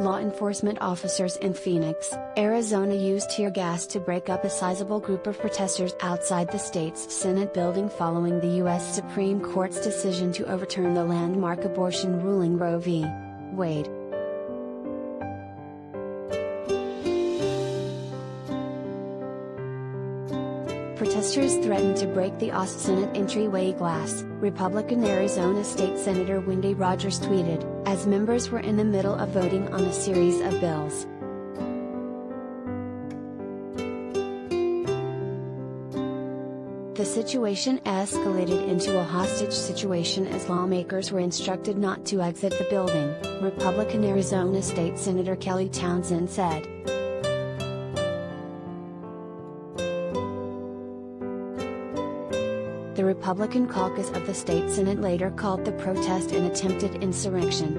Law enforcement officers in Phoenix, Arizona used tear gas to break up a sizable group of protesters outside the state's Senate building following the U.S. Supreme Court's decision to overturn the landmark abortion ruling Roe v. Wade. Protesters threatened to break the Senate entryway glass, Republican Arizona State Senator Wendy tweeted, as members were in the middle of voting on a series of bills. The situation escalated into a hostage situation as lawmakers were instructed not to exit the building, Republican Arizona State Senator Kelly Townsend said. The Republican caucus of the state Senate later called the protest an attempted insurrection.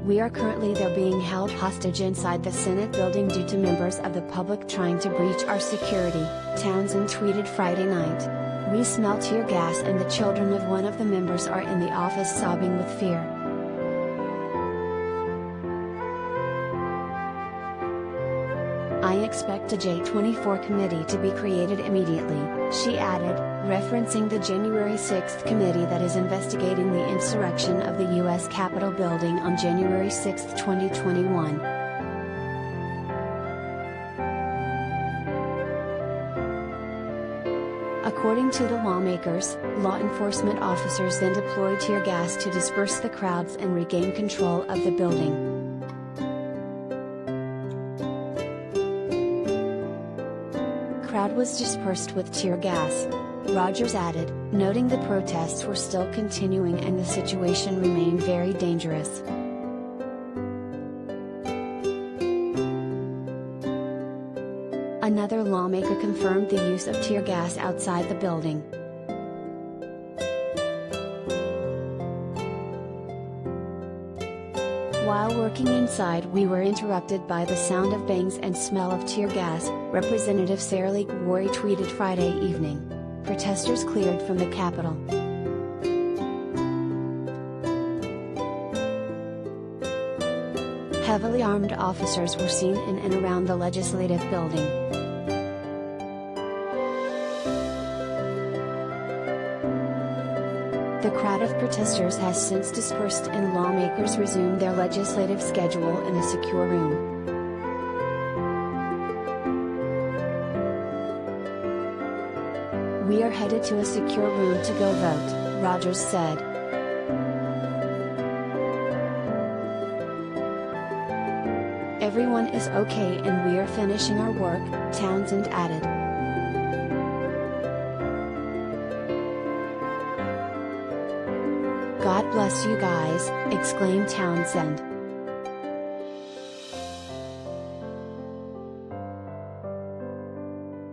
"We are currently there being held hostage inside the Senate building due to members of the public trying to breach our security," Townsend tweeted Friday night. "We smell tear gas and the children of one of the members are in the office sobbing with fear. I expect a J24 committee to be created immediately," she added, referencing the January 6 committee that is investigating the insurrection of the U.S. Capitol building on January 6, 2021. According to the lawmakers, law enforcement officers then deployed tear gas to disperse the crowds and regain control of the building. Crowd was dispersed with tear gas, Rogers added, noting the protests were still continuing and the situation remained very dangerous. Another lawmaker confirmed the use of tear gas outside the building. "While working inside we were interrupted by the sound of bangs and smell of tear gas," Representative Sarah Lee Quarry tweeted Friday evening. Protesters cleared from the Capitol. Heavily armed officers were seen in and around the legislative building. The crowd of protesters has since dispersed and lawmakers resumed their legislative schedule in a secure room. "We are headed to a secure room to go vote," Rogers said. "Everyone is okay and we are finishing our work," Townsend added. "God bless you guys," exclaimed Townsend.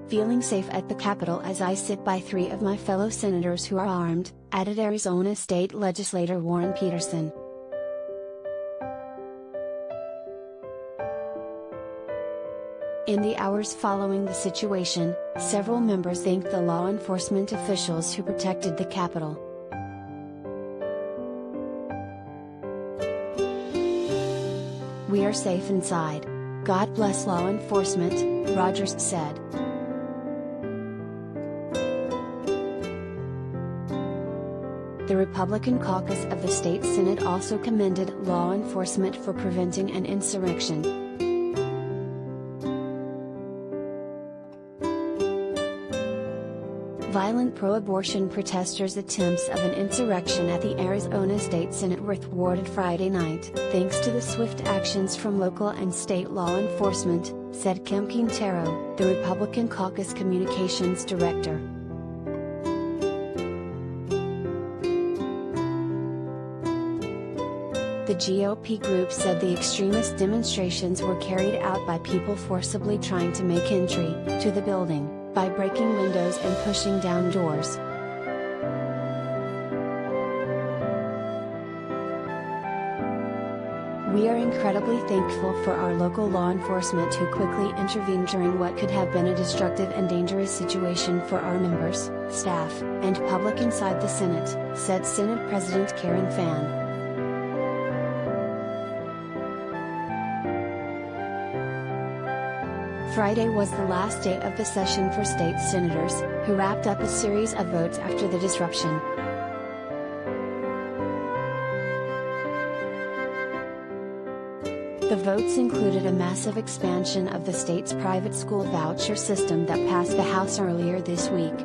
"Feeling safe at the Capitol as I sit by three of my fellow senators who are armed," added Arizona State Legislator Warren Peterson. In the hours following the situation, several members thanked the law enforcement officials who protected the Capitol. "We are safe inside. God bless law enforcement," Rogers said. The Republican caucus of the state Senate also commended law enforcement for preventing an insurrection. Violent pro-abortion protesters' attempts of an insurrection at the Arizona State Senate were thwarted Friday night, thanks to the swift actions from local and state law enforcement, said Kim Quintero, the Republican caucus communications director. The GOP group said the extremist demonstrations were carried out by people forcibly trying to make entry to the building by breaking windows and pushing down doors. "We are incredibly thankful for our local law enforcement who quickly intervened during what could have been a destructive and dangerous situation for our members, staff, and public inside the Senate," said Senate President Karen Fann. Friday was the last day of the session for state senators, who wrapped up a series of votes after the disruption. The votes included a massive expansion of the state's private school voucher system that passed the House earlier this week.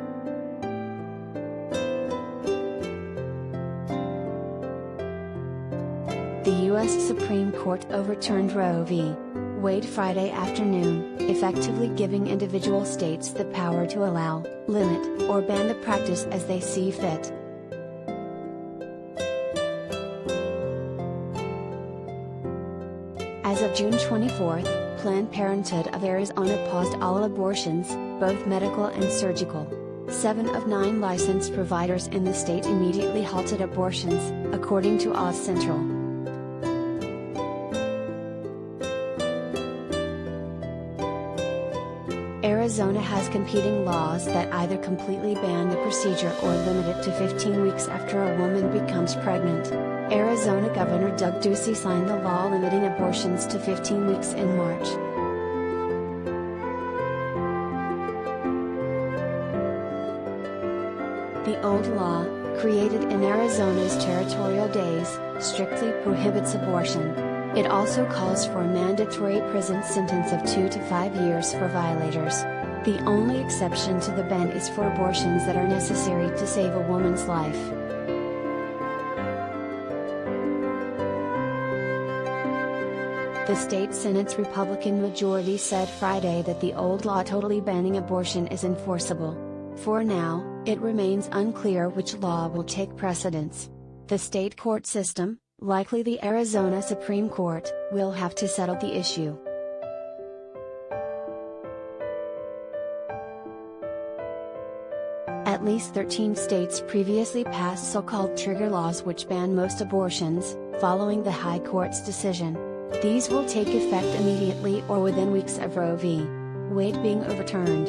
The U.S. Supreme Court overturned Roe v. Wade Friday afternoon, effectively giving individual states the power to allow, limit, or ban the practice as they see fit. As of June 24, Planned Parenthood of Arizona paused all abortions, both medical and surgical. 7 of 9 licensed providers in the state immediately halted abortions, according to Oz Central. Arizona has competing laws that either completely ban the procedure or limit it to 15 weeks after a woman becomes pregnant. Arizona Governor Doug Ducey signed the law limiting abortions to 15 weeks in March. The old law, created in Arizona's territorial days, strictly prohibits abortion. It also calls for a mandatory prison sentence of 2 to 5 years for violators. The only exception to the ban is for abortions that are necessary to save a woman's life. The state Senate's Republican majority said Friday that the old law totally banning abortion is enforceable. For now, it remains unclear which law will take precedence. The state court system, likely the Arizona Supreme Court, will have to settle the issue. At least 13 states previously passed so-called trigger laws which ban most abortions, following the High Court's decision. These will take effect immediately or within weeks of Roe v. Wade being overturned.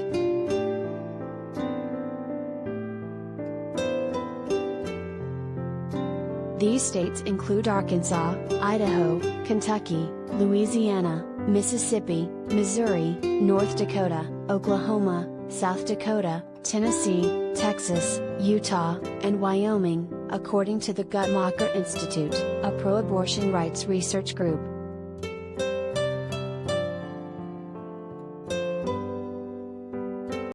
These states include Arkansas, Idaho, Kentucky, Louisiana, Mississippi, Missouri, North Dakota, Oklahoma, South Dakota, Tennessee, Texas, Utah, and Wyoming, according to the Guttmacher Institute, a pro-abortion rights research group.